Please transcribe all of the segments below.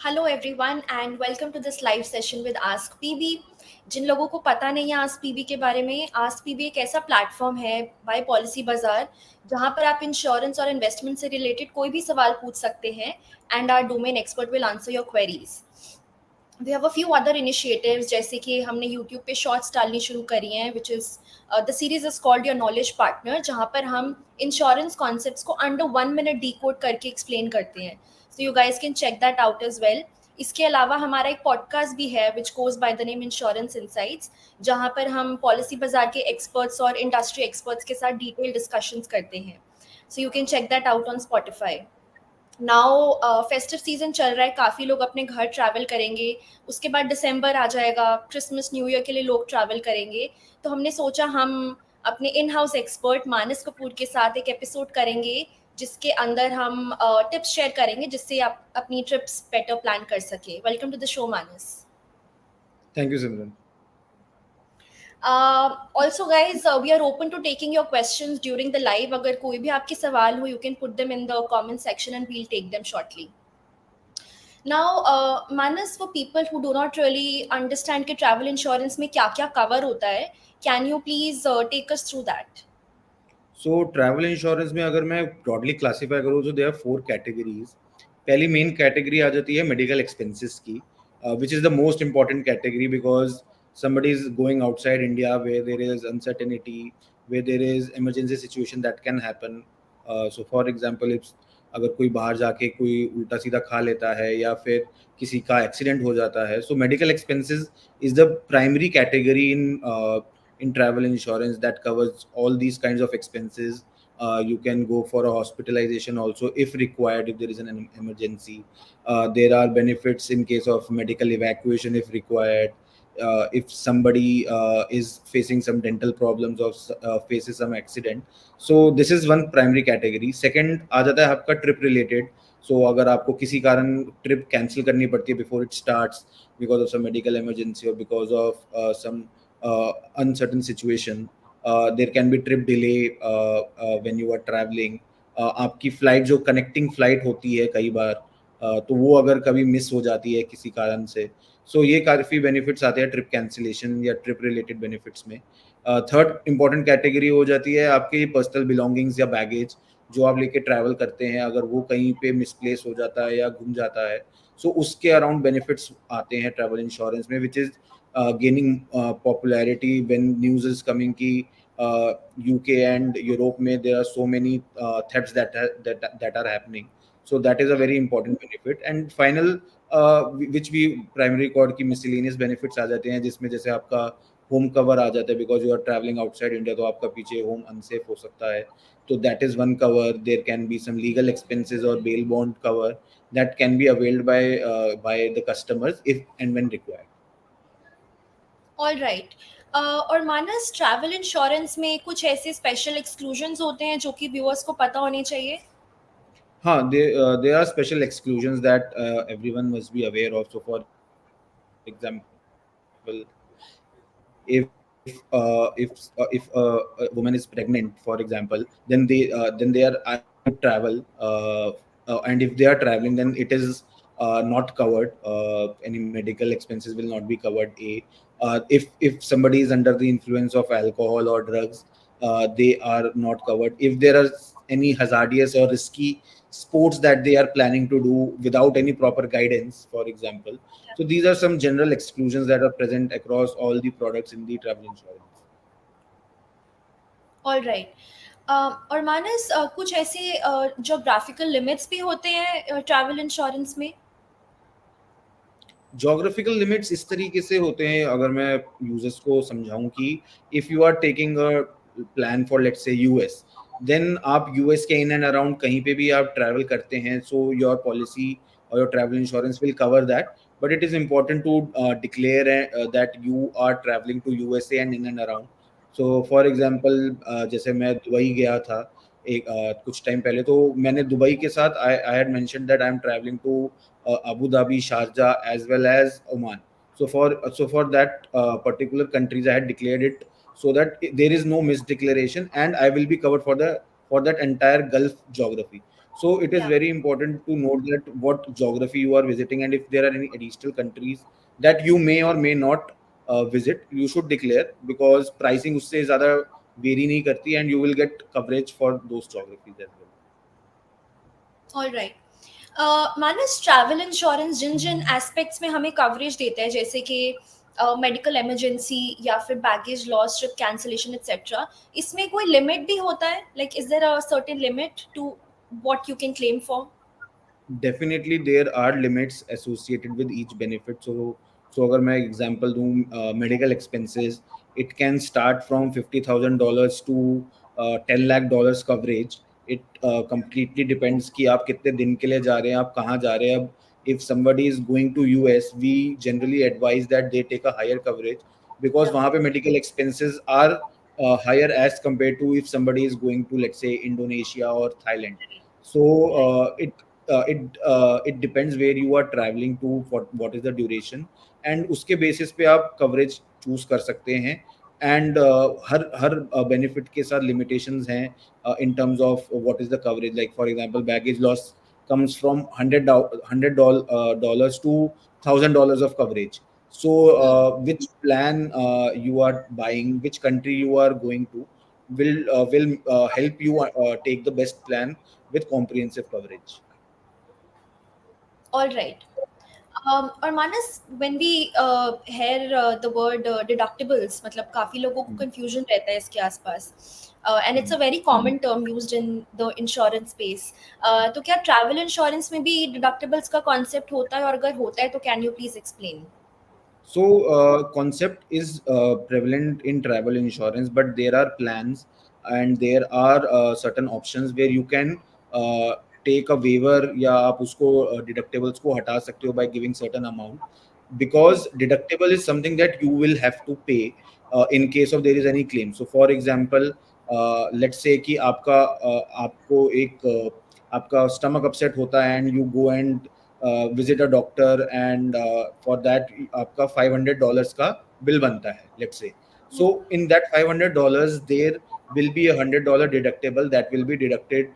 Hello everyone and welcome to this live session with Ask PB. जिन लोगों को पता नहीं है आस्क पीबी के बारे में, आस्क पीबी एक ऐसा प्लेटफॉर्म है बाय पॉलिसी बाजार जहां पर आप इंश्योरेंस और इन्वेस्टमेंट से रिलेटेड कोई भी सवाल पूछ सकते हैं and our domain expert will answer your queries. We have a few other initiatives, जैसे कि हमने यूट्यूब पे शॉर्ट्स डालनी शुरू करी हैं, which is the series is called your knowledge partner, जहाँ पर हम इंश्योरेंस कॉन्सेप्ट्स को अंडर 1 मिनट डी कोड करके एक्सप्लेन करते हैं। So you guys can check that out as well. इसके अलावा हमारा एक पॉडकास्ट भी है which goes by the name insurance insights, जहाँ पर हम पॉलिसी बाजार के एक्सपर्ट्स और इंडस्ट्री एक्सपर्ट्स के साथ डिटेल डिस्कशंस करते हैं। So you can check that out on Spotify. Now festive season चल रहा है, काफ़ी लोग अपने घर ट्रैवल करेंगे। उसके बाद दिसंबर आ जाएगा, क्रिसमस न्यू ईयर के लिए लोग ट्रैवल करेंगे। तो हमने सोचा हम अपने इन हाउस एक्सपर्ट मानस कपूर के साथ एक एपिसोड करेंगे जिसके अंदर हम टिप्स शेयर करेंगे जिससे आप अपनी ट्रिप्स बेटर प्लान कर सके। Welcome to the show Manas. Thank you, Simran. Also guys, we are open to taking your questions during the live. अगर कोई भी आपके सवाल हो, you can put them in the comment section and we'll take them shortly. Now, Manas, for people who do not really understand कि travel insurance में क्या क्या cover होता है, can you please take us through that? So travel insurance में अगर मैं broadly classify करूँ तो there are 4 categories. पहली main category आ जाती है medical expenses की, which is the most important category because somebody is going outside India where there is uncertainty, where there is emergency situation that can happen. So for example, if अगर कोई बाहर जाके कोई उल्टा सीधा खा लेता है या फिर किसी का एक्सीडेंट हो जाता है, so medical expenses is the primary category in travel insurance that covers all these kinds of expenses. You can go for a hospitalization also if required, if there is an emergency. There are benefits in case of medical evacuation if required. If somebody is facing some dental problems or faces some accident. So this is one primary category. Second आ जाता है आपका trip related. So अगर आपको किसी कारण trip cancel करनी पड़ती है before it starts because of some medical emergency or because of some uncertain situation, there can be trip delay when you are traveling. आपकी फ्लाइट जो कनेक्टिंग फ्लाइट होती है कई बार, तो वो अगर कभी मिस हो जाती है किसी कारण से, सो ये काफ़ी बेनिफिट्स आते हैं ट्रिप कैंसिलेशन या ट्रिप रिलेटेड बेनिफिट्स में. थर्ड इंपॉर्टेंट कैटेगरी हो जाती है आपकी पर्सनल बिलोंगिंग्स या बैगेज जो आप लेके ट्रैवल करते हैं, अगर वो कहीं पे मिसप्लेस हो जाता है या घूम जाता है, सो उसके अराउंड बेनिफिट्स आते हैं ट्रैवल इंश्योरेंस में, which is gaining popularity when news is coming ki UK and Europe में there are so many thefts that are happening. So that is a very important benefit. And final which भी primary record की miscellaneous benefits आ जाते हैं जिसमें जैसे आपका home cover आ जाता है because you are traveling outside India, तो आपका पीछे होम अनसेफ हो सकता है, तो that is one cover. There can be some legal expenses or bail bond cover that can be availed by the customers if and when required. All right. और मानस, travel insurance में कुछ ऐसे special exclusions होते हैं जो कि viewers को पता होने चाहिए? हाँ, there are special exclusions that everyone must be aware of. So, for example, if a woman is pregnant, for example, then they are asked to travel, and if they are traveling, then it is not covered. Any medical expenses will not be covered. If somebody is under the influence of alcohol or drugs, they are not covered. If there are any hazardous or risky sports that they are planning to do without any proper guidance, for example. So these are some general exclusions that are present across all the products in the travel insurance. All right. और मानस, कुछ ऐसे geographical limits भी होते हैं travel insurance में? Geographical limits इस तरीके से होते हैं, अगर मैं यूजर्स को समझाऊं कि if you are taking a plan for let's say US, then आप यूएस के इन एंड अराउंड कहीं पे भी आप ट्रैवल करते हैं, सो योर पॉलिसी और your travel insurance will cover that. But it is important to declare that you are travelling to USA and in and around. So for example, जैसे मैं Dubai गया था एक कुछ टाइम पहले, तो मैंने दुबई के साथ I had mentioned that I am travelling to Abu Dhabi, Sharjah, as well as Oman. So for that particular countries, I had declared it so that there is no misdeclaration, and I will be covered for that entire Gulf geography. So it is Yeah. very important to note that what geography you are visiting, and if there are any additional countries that you may or may not visit, you should declare, because pricing उससे ज़्यादा vary नहीं करती, and you will get coverage for those geographies as well. All right. Manas, travel insurance जिन जिन aspects में हमें coverage देता है, जैसे कि मेडिकल इमरजेंसी या फिर baggage loss, trip cancellation etcetera, इसमें कोई लिमिट भी होता है? Like is there a certain limit to what you can claim for? Definitely there are limits associated with each benefit. So अगर मैं example दूँ, medical expenses, it can start from $50,000 to $10 lakh coverage. It completely depends कि आप कितने दिन के लिए जा रहे हैं, आप कहाँ जा रहे हैं. अब if somebody is going to US, we generally advise that they take a higher coverage, because वहाँ पे medical expenses are higher as compared to if somebody is going to, let's say, Indonesia or Thailand. So right. it depends where you are traveling to, what is the duration, and उसके basis पे आप coverage choose कर सकते हैं. And her benefit के साथ limitations हैं in terms of what is the coverage. Like for example, baggage loss comes from $100 to $1,000 of coverage. So which plan you are buying, which country you are going to, will help you take the best plan with comprehensive coverage. All right. और Manas, when we hear the word deductibles, मतलब काफी लोगों को Hmm. Confusion रहता है इसके आसपास, and it's a very common term used in the insurance space. तो क्या ट्रैवल इंश्योरेंस में भी डिडक्टिबल्स का कॉन्सेप्ट होता है, और अगर होता है तो can you please explain? So, concept is prevalent in travel insurance, but there are plans and there are certain options where you can uh, take a waiver, या आप उसको deductibles को हटा सकते हो by giving certain amount, because deductible is something that you will have to pay in case of there is any claim. So, for example, let's say कि आपको एक आपका stomach upset होता है and you go and visit a doctor, and for that आपका $500 का bill बनता है, let's say. So in that $500 there will be $100 deductible that will be deducted,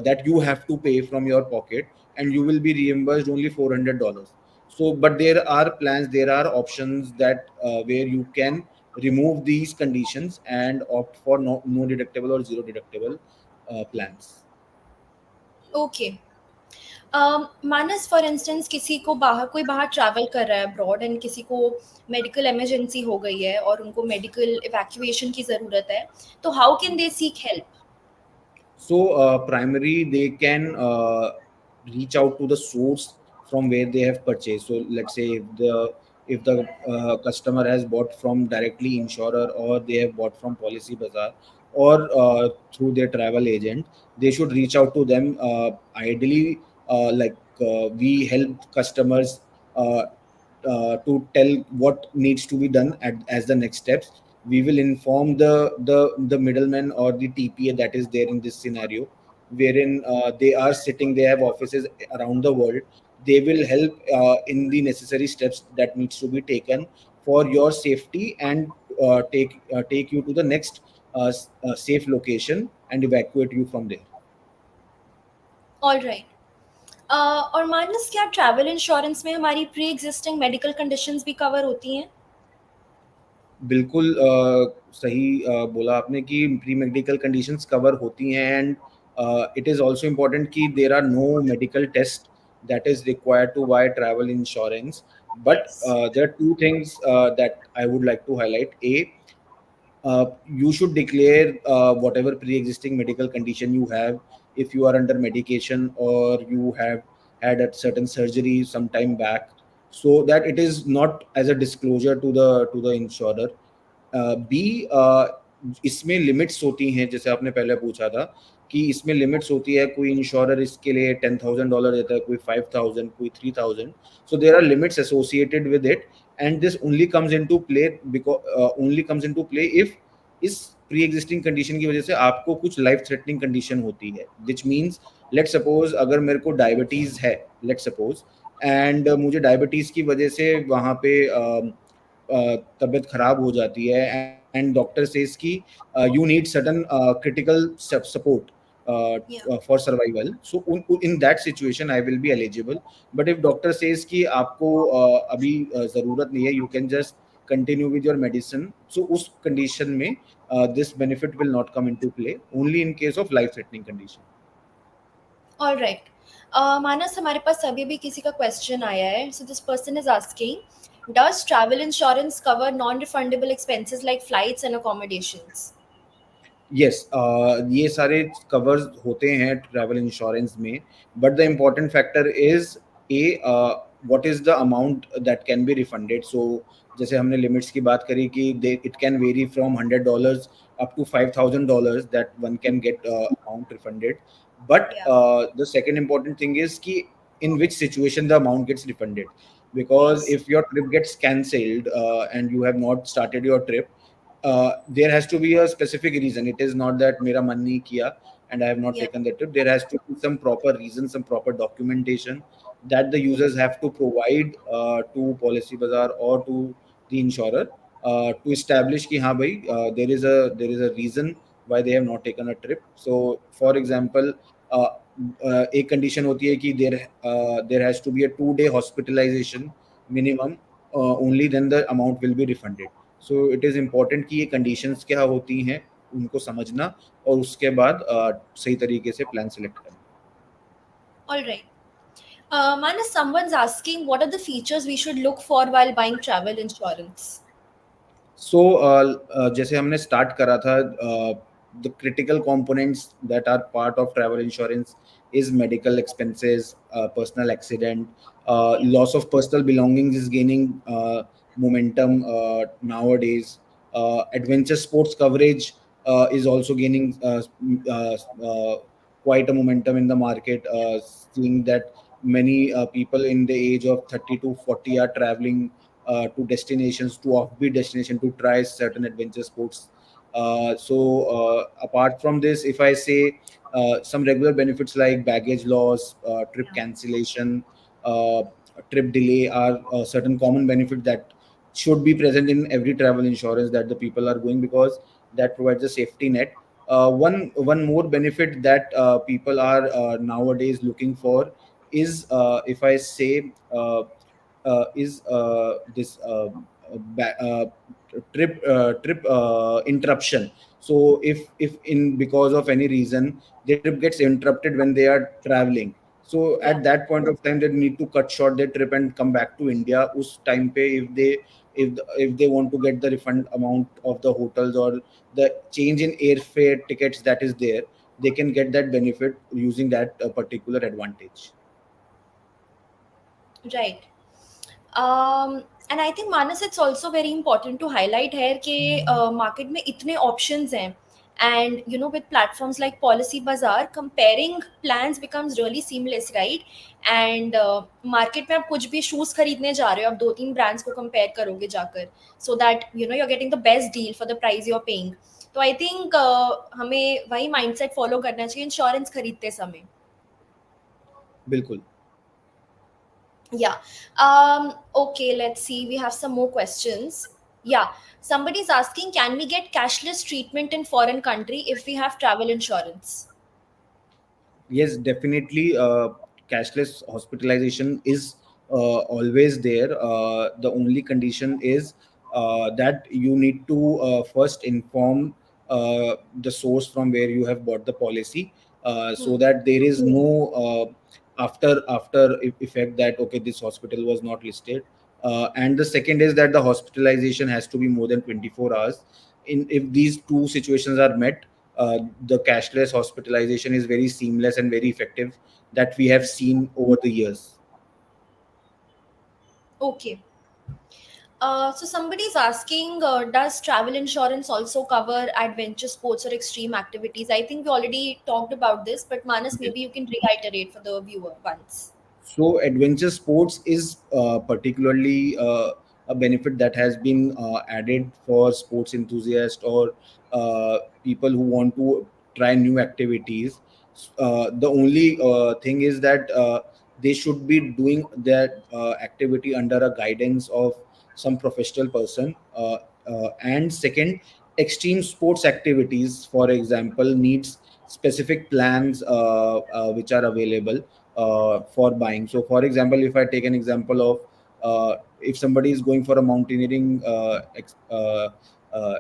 that you have to pay from your pocket, and you will be reimbursed only $400. So but there are plans, there are options that where you can remove these conditions and opt for no deductible or zero deductible plans. Okay. Manas, for instance किसी को बाहर, कोई बाहर travel कर रहा है abroad, and किसी को मेडिकल इमरजेंसी हो गई है और उनको मेडिकल इवैक्यूएशन की ज़रूरत है, तो how can they seek help? So, primary, they can reach out to the source from where they have purchased. So, let's say if the customer has bought from directly insurer, or they have bought from Policybazaar, or through their travel agent, they should reach out to them. Ideally, we help customers to tell what needs to be done as the next steps. We will inform the middleman or the TPA that is there in this scenario, wherein they are sitting, they have offices around the world. They will help in the necessary steps that needs to be taken for your safety, and take you to the next safe location and evacuate you from there. All right. और मानस, क्या travel insurance में हमारी pre existing medical conditions भी cover होती हैं? बिल्कुल सही बोला आपने कि प्री मेडिकल कंडीशंस कवर होती हैं, and it is also important कि there are no medical test that is required to buy travel insurance. But yes. there are two things that I would like to highlight. You should declare whatever pre-existing medical condition you have. If you are under medication, or you have had a certain surgery some time back, so that it is not as a disclosure to the insurer. B, इसमें limits होती हैं, जैसे आपने पहले पूछा था कि इसमें लिमिट्स होती है. कोई इंश्योरर इसके लिए $10,000 देता है, कोई 5,000, कोई 3,000. So there are limits associated with it, and this only comes into play because only comes into play if इस प्री एग्जिस्टिंग कंडीशन की वजह से आपको कुछ लाइफ थ्रेटनिंग कंडीशन होती है, विच मीन्स लेट सपोज अगर मेरे को डायबिटीज है, लेट सपोज, एंड मुझे डायबिटीज की वजह से वहाँ पे तबीयत खराब हो जाती है, एंड डॉक्टर सेज कि you need certain critical support Yeah. for survival. So in that situation I will be eligible. But if doctor says कि आपको अभी ज़रूरत नहीं है, you can just continue with your medicine, so उस condition में this benefit will not come into play, only in case of life threatening condition. All right. मानस, हमारे पास अभी भी किसी का क्वेश्चन आया है. So this person is asking, does travel insurance cover non-refundable expenses like flights and accommodations? Yes, ये सारे covers होते हैं ट्रैवल इंश्योरेंस में, but the important factor is a what is the amount that can be refunded. So जैसे हमने लिमिट्स की बात करी कि they it can vary from $100 up to $5,000 that one can get amount refunded. But Yeah. The second important thing is कि in which situation the amount gets refunded, because Yes. if your trip gets cancelled and you have not started your trip, there has to be a specific reason. It is not that मेरा मन नहीं किया and I have not Yeah. taken the trip. There has to be some proper reason, some proper documentation that the users have to provide to Policybazaar or to the insurer to establish कि हाँ भाई there is a reason why they have not taken a trip. So for example, एक condition होती है कि there has to be a 2-day hospitalization minimum, only then the amount will be refunded. So it is important कि ये conditions क्या होती हैं उनको समझना और उसके बाद सही तरीके से प्लान सेलेक्ट करना. All right. Manas, someone's asking, what are the features we should look for while buying travel insurance? So जैसे हमने स्टार्ट करा था, the critical components that are part of travel insurance is medical expenses, personal accident, Yeah. loss of personal belongings is gaining momentum nowadays. Adventure sports coverage is also gaining uh, uh, quite a momentum in the market, seeing that many people in the age of 30 to 40 are traveling to destinations, to offbeat destination to try certain adventure sports. Apart from this, if I say some regular benefits like baggage loss, trip Yeah. cancellation, uh, trip delay are certain common benefits that should be present in every travel insurance that the people are going, because that provides a safety net. One more benefit that people are nowadays looking for is, if I say, is this trip interruption. So if in because of any reason their trip gets interrupted when they are traveling, so Yeah. at that point of time they need to cut short their trip and come back to India. Us time pe if they want to get the refund amount of the hotels or the change in airfare tickets that is there, they can get that benefit using that particular advantage. Right. And I think, Manas, it's also very important to highlight here कि market में इतने options हैं, and with platforms like Policybazaar, comparing plans becomes really seamless, right? And market में आप कुछ भी shoes खरीदने जा रहे हो, आप 2-3 brands को compare करोगे जाकर, so that you're getting the best deal for the price you're paying. तो I think हमें वही mindset follow करना चाहिए insurance खरीदते समय. बिल्कुल. Yeah. Okay, let's see. We have some more questions. Yeah. Somebody's asking, can we get cashless treatment in foreign country if we have travel insurance? Yes, definitely. Cashless hospitalization is always there. The only condition is that you need to first inform the source from where you have bought the policy, Hmm. so that there is no effect that okay, this hospital was not listed. And the second is that the hospitalization has to be more than 24 hours. In if these two situations are met, the cashless hospitalization is very seamless and very effective that we have seen over the years. Okay. So somebody's asking, does travel insurance also cover adventure sports or extreme activities? I think we already talked about this, but Manas, Yes. maybe you can reiterate for the viewer once. So adventure sports is particularly a benefit that has been added for sports enthusiasts or people who want to try new activities. The only thing is that they should be doing that activity under a guidance of some professional person. And second, extreme sports activities, for example, needs specific plans which are available for buying. So, for example, if I take an example of if somebody is going for a mountaineering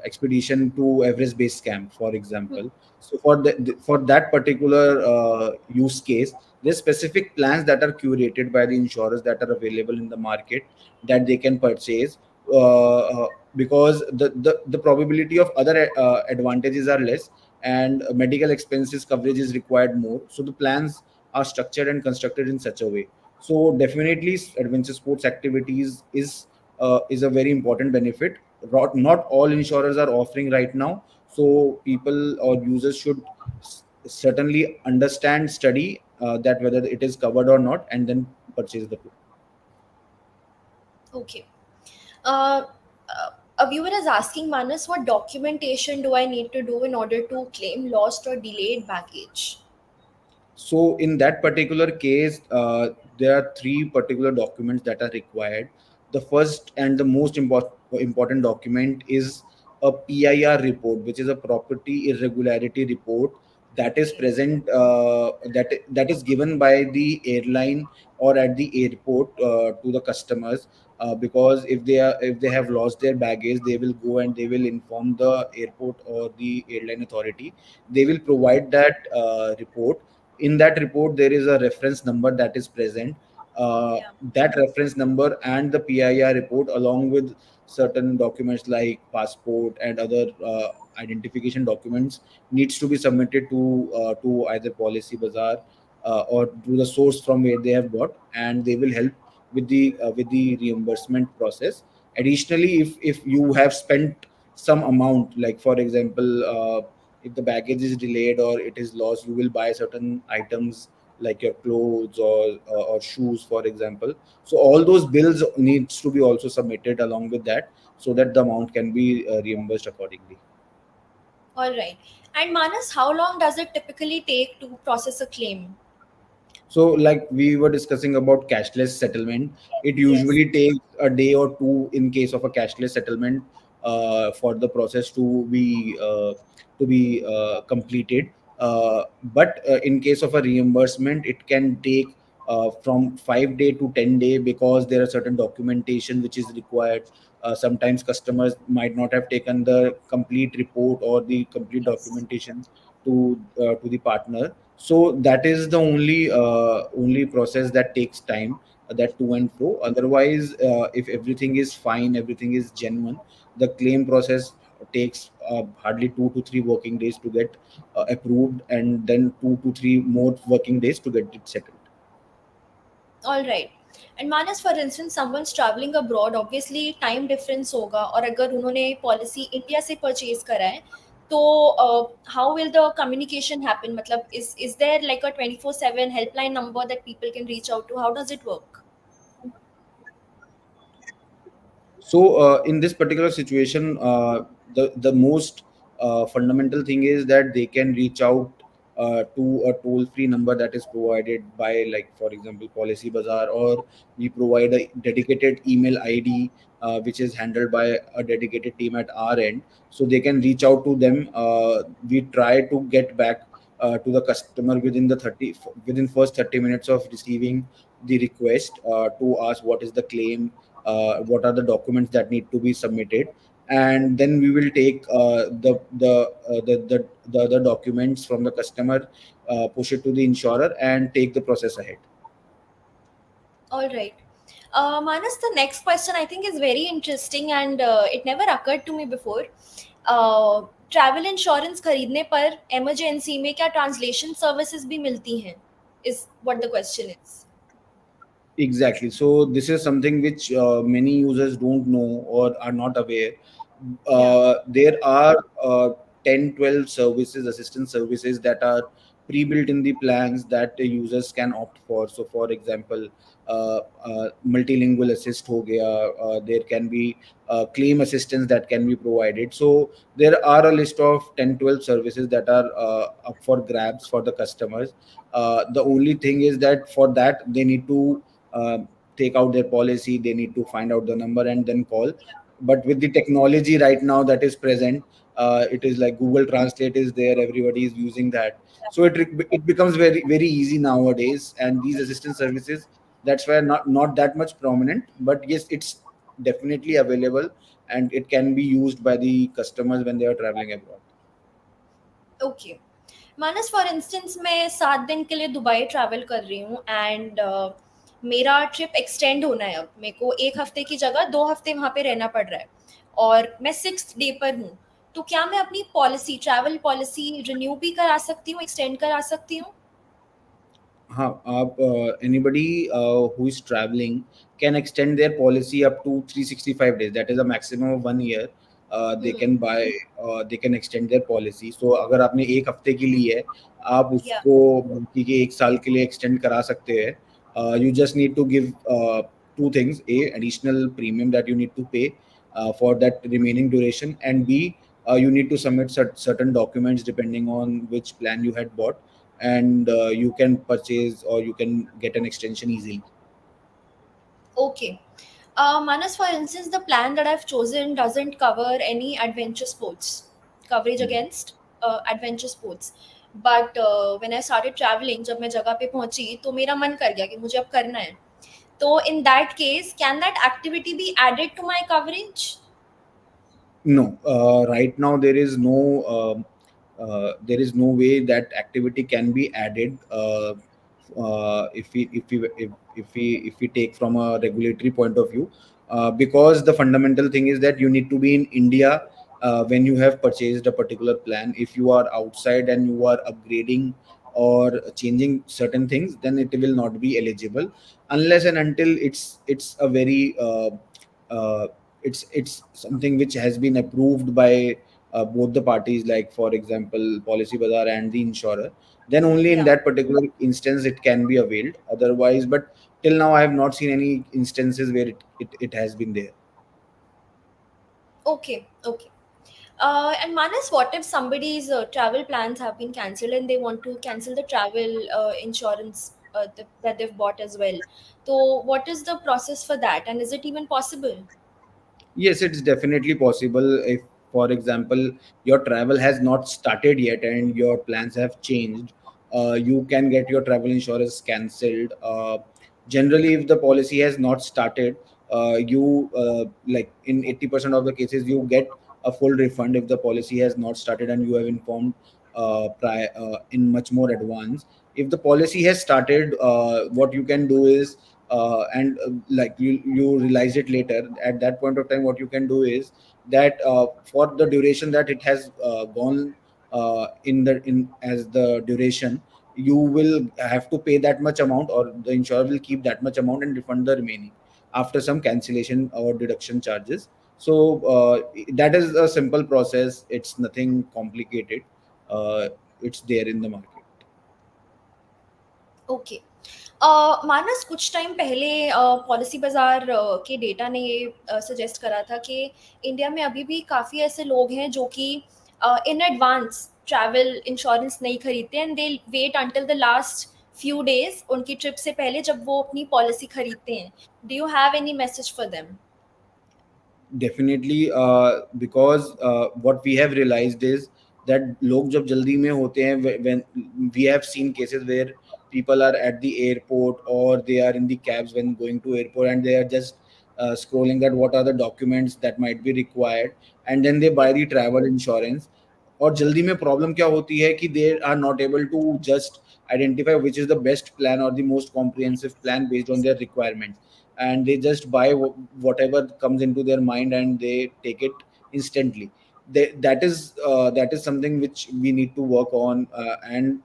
expedition to Everest Base Camp, for Hmm. example, so for that particular use case, there's specific plans that are curated by the insurers that are available in the market that they can purchase, because the probability of other advantages are less, and medical expenses coverage is required more. So the plans are structured and constructed in such a way. So definitely, adventure sports activities is a very important benefit. Not all insurers are offering right now, so people or users should certainly understand, study that whether it is covered or not, and then purchase the plan. Okay. Uh, a viewer is asking Manas, what documentation do I need to do in order to claim lost or delayed baggage? So in that particular case, there are three particular documents that are required. The first and the most important document is a PIR report, which is a property irregularity report that is Okay. present, that is given by the airline or at the airport to the customers. Because if they have lost their baggage, they will go and they will inform the airport or the airline authority. They will provide that report. In that report there is a reference number that is present. Yeah. That reference number and the PIR report, along with certain documents like passport and other identification documents, needs to be submitted to either Policybazaar or to the source from where they have got, and they will help with the reimbursement process. Additionally, if you have spent some amount, like for example, if the baggage is delayed or it is lost, you will buy certain items like your clothes or shoes, for example. So all those bills needs to be also submitted along with that, so that the amount can be reimbursed accordingly. All right. And Manas, how long does it typically take to process a claim? So, like we were discussing about cashless settlement, it Yes. usually takes a day or two in case of a cashless settlement for the process to be completed. But in case of a reimbursement, it can take from 5 day to 10 day, because there are certain documentation which is required. Sometimes customers might not have taken the complete report or the complete Yes. documentation to the partner. So that is the only process that takes time, that to and fro. Otherwise, if everything is fine, everything is genuine, the claim process takes hardly 2 to 3 working days to get approved, and then 2 to 3 more working days to get it settled. All right. And Manas, for instance, someone's traveling abroad, obviously time difference होगा और अगर उन्होंने policy India से purchase करा है तो how will the communication happen? मतलब is there like a 24/7 helpline number that people can reach out to? How does it work? So in this particular situation, the most fundamental thing is that they can reach out to a toll free number that is provided by, like for example, Policy Bazaar, or we provide a dedicated email ID which is handled by a dedicated team at our end. So they can reach out to them. We try to get back to the customer within first 30 minutes of receiving the request, to ask what is the claim, what are the documents that need to be submitted, and then we will take the other documents from the customer, push it to the insurer, and take the process ahead. All right. Manas, the next question I think is very interesting and it never occurred to me before. Travel insurance खरीदने पर emergency में क्या translation services भी मिलती हैं? Is what the question is. Exactly. So this is something which many users don't know or are not aware. Yeah. There are 10, 12 services, assistance services that are pre-built in the plans that the users can opt for. So, for example, multilingual assist ho gaya, there can be claim assistance that can be provided. So there are a list of 10, 12 services that are up for grabs for the customers. The only thing is that for that they need to uh, take out their policy, they need to find out the number and then call. But with the technology right now that is present, It is like Google Translate is there, everybody is using that. So it becomes very easy nowadays, and these assistance services, that's why not that much prominent, but yes, it's definitely available, and it can be used by the customers when they are traveling abroad. Okay. Manas for instance मैं 7 दिन के लिए Dubai travel कर रही हूँ and मेरा trip extend होना है। अब मेरे को 1 हफ्ते की जगह 2 हफ्ते वहाँ पे रहना पड़ रहा है और मैं 6th डे पर हूँ। तो क्या मैं अपनी पॉलिसी, ट्रैवल पॉलिसी रिन्यू भी करा सकती हूँ, एक्सटेंड करा सकती हूँ? हाँ, आप anybody who is traveling can extend their policy up to 365 days. That is a maximum of 1 year. They hmm. can buy, they can extend their policy. So अगर आपने एक हफ्ते की ली है, आप या उसको बाकी के 1 साल के लिए extend करा सकते हैं. You just need to give two things: A, additional premium that you need to pay for that remaining duration, and B, you need to submit certain documents depending on which plan you had bought, and you can purchase or you can get an extension easily. Okay. Manas, for instance, the plan that I've chosen doesn't cover any adventure sports, coverage Mhm. against adventure sports. But when I started traveling, जब मैं जगह पे पहुंची तो मेरा मन कर गया कि मुझे अब करना है। तो in that case, can that activity be added to my coverage? No, right now there is no way that activity can be added, if we take from a regulatory point of view, because the fundamental thing is that you need to be in India when you have purchased a particular plan. If you are outside and you are upgrading or changing certain things, then it will not be eligible unless and until it's a very it's something which has been approved by both the parties, like for example Policybazaar and the insurer. Then only in Yeah. that particular instance it can be availed, otherwise. But till now I have not seen any instances where it has been there. Okay. Okay. And Manas, what if somebody's travel plans have been cancelled and they want to cancel the travel insurance that they've bought as well? So, what is the process for that, and is it even possible? Yes, it's definitely possible. If, for example, your travel has not started yet and your plans have changed, you can get your travel insurance cancelled. Generally, if the policy has not started, you like in 80% of the cases, you get a full refund if the policy has not started and you have informed in much more advance. If the policy has started, what you can do is, and like you realize it later, at that point of time what you can do is that for the duration that it has gone in as the duration, you will have to pay that much amount, or the insurer will keep that much amount and refund the remaining after some cancellation or deduction charges. So that is a simple process, it's nothing complicated. uh, it's there in the market. Okay. Manas, कुछ time पहले policy बाजार के data ने ये suggest करा था कि India में अभी भी काफ़ी ऐसे लोग हैं जो कि इन एडवांस ट्रैवल इंश्योरेंस नहीं खरीदते and they wait until the last few days उनकी ट्रिप से पहले जब वो अपनी पॉलिसी खरीदते हैं। Do you have any message for them? Definitely, because what we have realized is that लोग जब जल्दी में होते हैं, when we have seen cases where people are at the airport or they are in the cabs when going to airport, and they are just scrolling that what are the documents that might be required, and then they buy या the travel insurance. और जल्दी में problem क्या होती है कि they are not able to just identify which is the best plan or the most comprehensive plan based on their requirements, and they just buy whatever comes into their mind and they take it instantly. That is something which we need to work on, and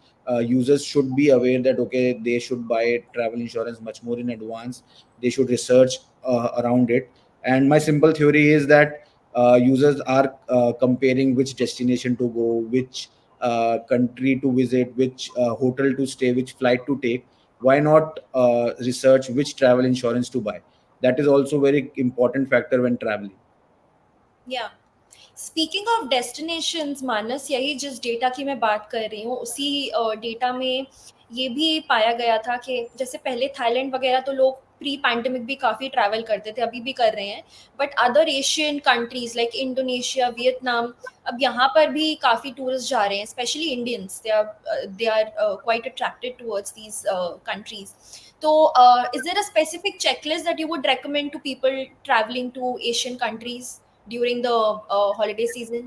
users should be aware that okay, they should buy travel insurance much more in advance. They should research around it. And my simple theory is that users are comparing which destination to go, which country to visit, which hotel to stay, which flight to take. Why not research which travel insurance to buy? That is also very important factor when traveling. या speaking of destinations, मानस, यही जिस data की मैं बात कर रही हूँ उसी डेटा में ये भी पाया गया था कि जैसे पहले थाईलैंड वगैरह तो लोग प्री पैंडेमिक भी काफ़ी ट्रैवल करते थे, अभी भी कर रहे हैं, but other Asian countries like Indonesia, Vietnam, अब यहाँ पर भी काफ़ी टूरिस्ट जा रहे हैं, specially Indians, they are quite attracted towards these countries. So, is there a specific checklist that you would recommend to people traveling to Asian countries during the holiday season?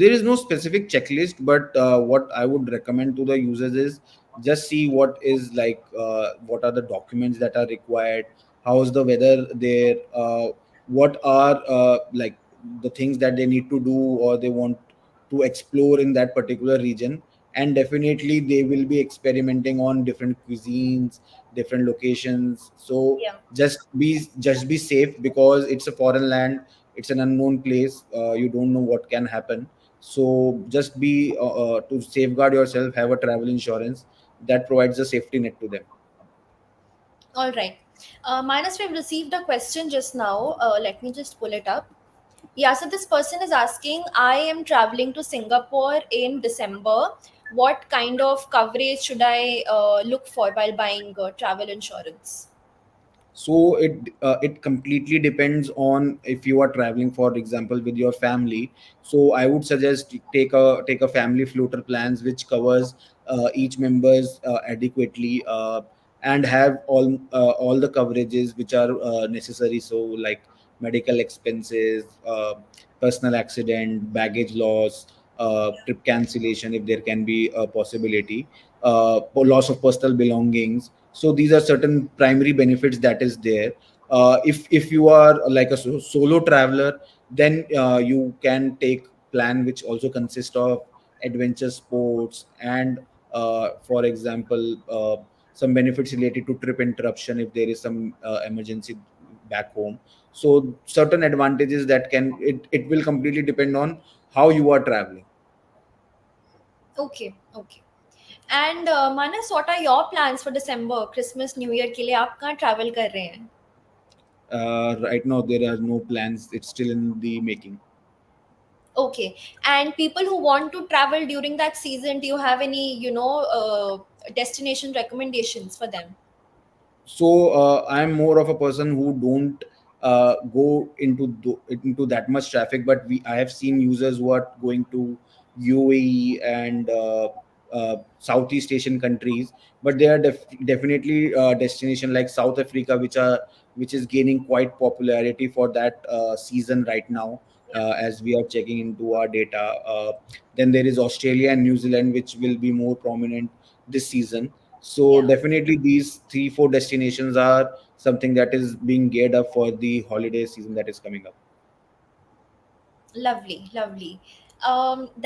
There is no specific checklist, but what I would recommend to the users is just see what is like, what are the documents that are required, how is the weather there, what are like the things that they need to do or they want to explore in that particular region. And definitely they will be experimenting on different cuisines, different locations. So Yeah. just be safe, because it's a foreign land, it's an unknown place, you don't know what can happen. So just be to safeguard yourself, have a travel insurance that provides a safety net to them. All right. Minus, we've received a question just now. Let me just pull it up. Yeah, so this person is asking, I am traveling to Singapore in December. What kind of coverage should I look for while buying travel insurance? So it completely depends on if you are traveling, for example, with your family. So I would suggest take a family floater plans which covers each members adequately, and have all the coverages which are necessary. So like medical expenses, personal accident, baggage loss, trip cancellation if there can be a possibility, loss of personal belongings. So these are certain primary benefits that is there. If you are like a solo traveler, then you can take plan which also consists of adventure sports and for example some benefits related to trip interruption if there is some emergency back home. So certain advantages that it will completely depend on how you are traveling. Okay, okay. And Manas, what are your plans for December, Christmas, New Year के लिए आप कहाँ travel कर रहे हैं? Right now there are no plans, it's still in the making. Okay. And people who want to travel during that season, do you have any, destination recommendations for them? So I'm more of a person who don't go into that much traffic, but I have seen users who are going to UAE and Southeast Asian countries, but there are definitely destination like South Africa which is gaining quite popularity for that season right now, as we are checking into our data. Then there is Australia and New Zealand which will be more prominent this season. So Yeah. definitely these 3 4 destinations are something that is being geared up for the holiday season that is coming up. Lovely, lovely.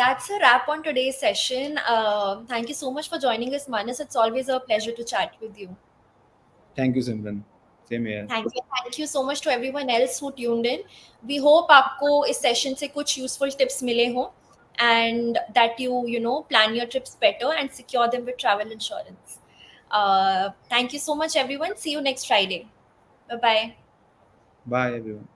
That's a wrap on today's session. Thank you so much for joining us, Manas. It's always a pleasure to chat with you. Thank you, Simran. Same here. Thank you so much to everyone else who tuned in. We hope आपको इस session से कुछ useful tips मिले हों and that you plan your trips better and secure them with travel insurance. Thank you so much everyone. See you next Friday. Bye bye. Bye everyone.